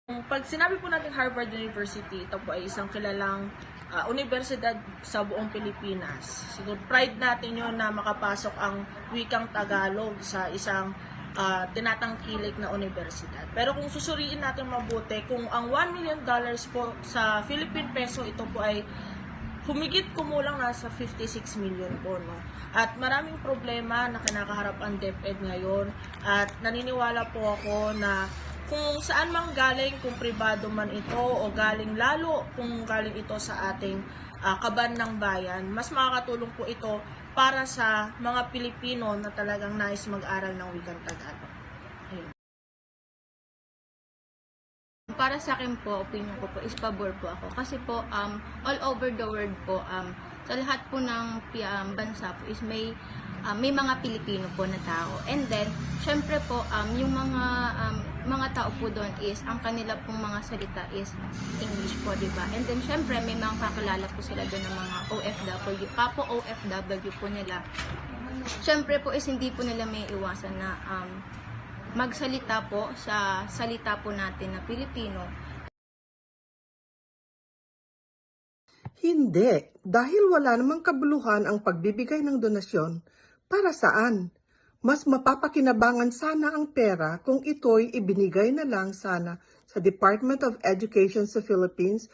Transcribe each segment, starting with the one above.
Pag sinabi po natin Harvard University, ito po ay isang kilalang universidad sa buong Pilipinas. Siguro pride natin yon na makapasok ang wikang Tagalog sa isang tinatangkilik na universidad. Pero kung susuriin natin mabuti, kung ang $1 million po sa Philippine peso, ito po ay humigit kumulang nasa 56 million po, no? At maraming problema na kinakaharap ang DepEd ngayon at naniniwala po ako na kung saan mang galing, kung pribado man ito o galing lalo kung galing ito sa ating kaban ng bayan, mas makakatulong po ito para sa mga Pilipino na talagang nais mag-aral ng wikang Tagalog. Ayun. Para sa akin po, opinion ko po is pabor po ako. Kasi po, all over the world po, sa lahat po ng bansa po is may mga Pilipino po na tao. And then, syempre po, yung mga tao po doon is, ang kanila pong mga salita is English po, diba? And then, syempre, may mga kakalala po sila doon ng mga OFW. Kapo OFW po nila. Syempre po is, hindi po nila may iwasan na magsalita po sa salita po natin na Pilipino. Hindi, dahil wala namang kabuluhan ang pagbibigay ng donasyon. Para saan? Mas mapapakinabangan sana ang pera kung ito'y ibinigay na lang sana sa Department of Education sa Philippines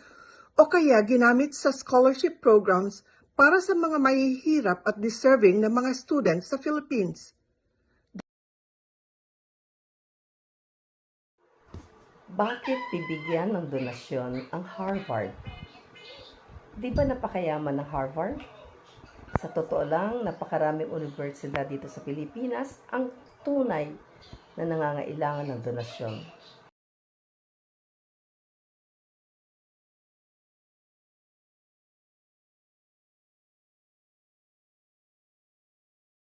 o kaya ginamit sa scholarship programs para sa mga mahihirap at deserving na mga students sa Philippines. Bakit bibigyan ng donasyon ang Harvard? Di ba napakayaman ng Harvard? Sa totoo lang, napakaraming universidad dito sa Pilipinas ang tunay na nangangailangan ng donasyon.